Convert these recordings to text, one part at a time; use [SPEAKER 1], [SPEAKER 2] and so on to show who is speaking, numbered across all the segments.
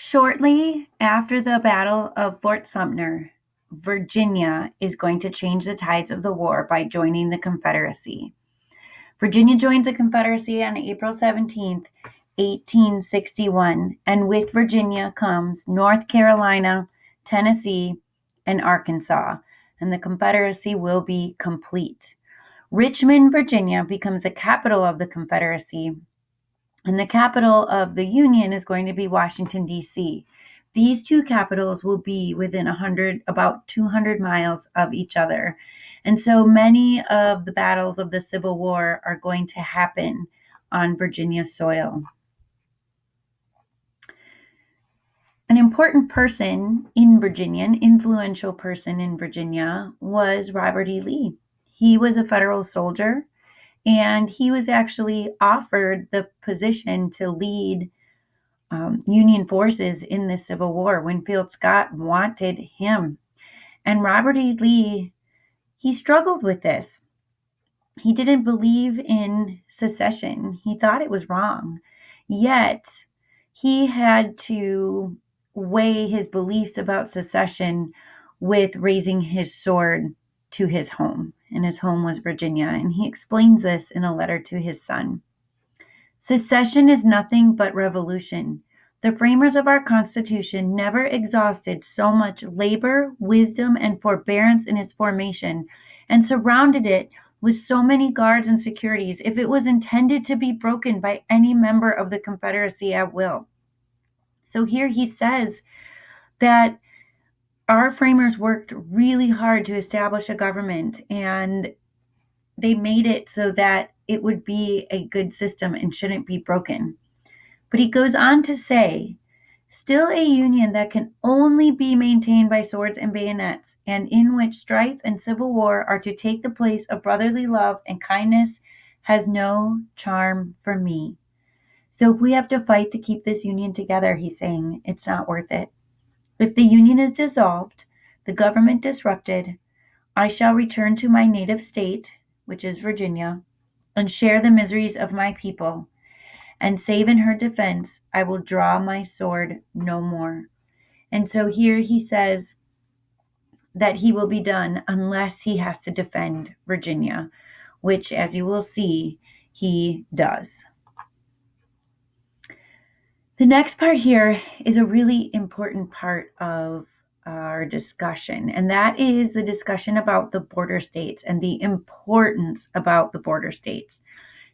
[SPEAKER 1] Shortly after the Battle of Fort Sumter, Virginia is going to change the tides of the war by joining the Confederacy. Virginia joins the Confederacy on April 17th, 1861, and with Virginia comes North Carolina, Tennessee, and Arkansas, and the Confederacy will be complete. Richmond, Virginia becomes the capital of the Confederacy, and the capital of the Union is going to be Washington, D.C. These two capitals will be within about 200 miles of each other. And so many of the battles of the Civil War are going to happen on Virginia soil. An important person in Virginia, an influential person in Virginia, was Robert E. Lee. He was a federal soldier, and he was actually offered the position to lead Union forces in the Civil War. Winfield Scott wanted him. And Robert E. Lee, he struggled with this. He didn't believe in secession. He thought it was wrong. Yet, he had to weigh his beliefs about secession with raising his sword to his home. And his home was Virginia. And he explains this in a letter to his son. Secession is nothing but revolution. The framers of our Constitution never exhausted so much labor, wisdom, and forbearance in its formation, and surrounded it with so many guards and securities if it was intended to be broken by any member of the Confederacy at will. So here he says that our framers worked really hard to establish a government, and they made it so that it would be a good system and shouldn't be broken. But he goes on to say, still a union that can only be maintained by swords and bayonets, and in which strife and civil war are to take the place of brotherly love and kindness, has no charm for me. So if we have to fight to keep this union together, he's saying, it's not worth it. If the union is dissolved, the government disrupted, I shall return to my native state, which is Virginia, and share the miseries of my people, and save in her defense, I will draw my sword no more. And so here he says that he will be done unless he has to defend Virginia, which, as you will see, he does. The next part here is a really important part of our discussion, and that is the discussion about the border states and the importance about the border states.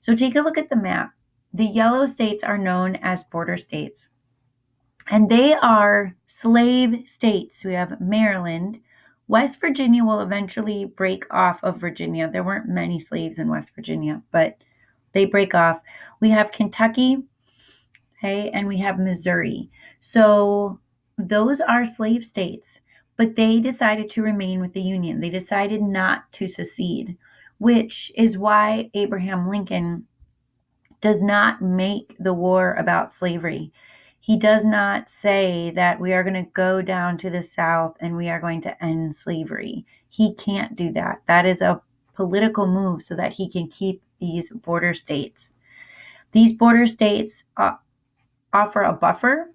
[SPEAKER 1] So take a look at the map. The yellow states are known as border states, and they are slave states. We have Maryland. West Virginia will eventually break off of Virginia. There weren't many slaves in West Virginia, but they break off. We have Kentucky, okay, and we have Missouri. So those are slave states, but they decided to remain with the Union. They decided not to secede, which is why Abraham Lincoln does not make the war about slavery. He does not say that we are going to go down to the South and we are going to end slavery. He can't do that. That is a political move so that he can keep these border states. These border states offer a buffer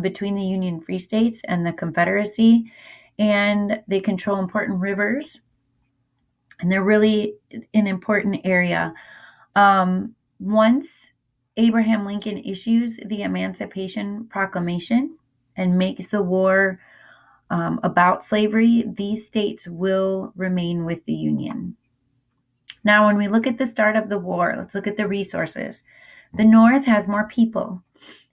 [SPEAKER 1] between the Union Free States and the Confederacy, and they control important rivers, and they're really an important area. Once Abraham Lincoln issues the Emancipation Proclamation and makes the war about slavery, these states will remain with the Union. Now, when we look at the start of the war, let's look at the resources. The North has more people,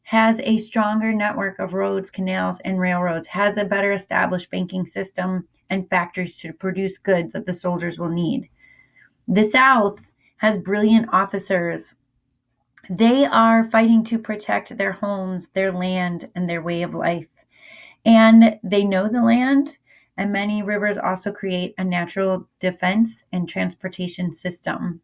[SPEAKER 1] has a stronger network of roads, canals, and railroads, has a better established banking system and factories to produce goods that the soldiers will need. The South has brilliant officers. They are fighting to protect their homes, their land, and their way of life. And they know the land, and many rivers also create a natural defense and transportation system.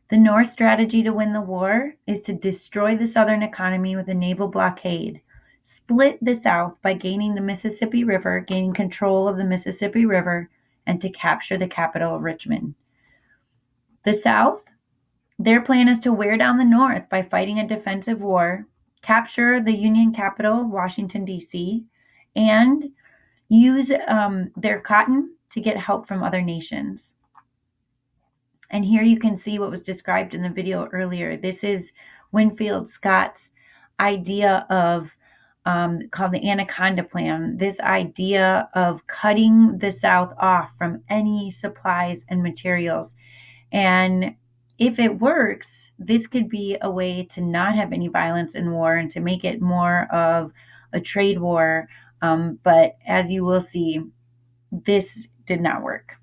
[SPEAKER 1] The North strategy to win the war is to destroy the Southern economy with a naval blockade, split the South by gaining the Mississippi River, gaining control of the Mississippi River, and to capture the capital of Richmond. The South, their plan is to wear down the North by fighting a defensive war capture the Union capital, Washington, D.C., and use their cotton to get help from other nations. And here you can see what was described in the video earlier. This is Winfield Scott's idea of called the Anaconda Plan, this idea of cutting the South off from any supplies and materials. And if it works, this could be a way to not have any violence and war and to make it more of a trade war. But as you will see, this did not work.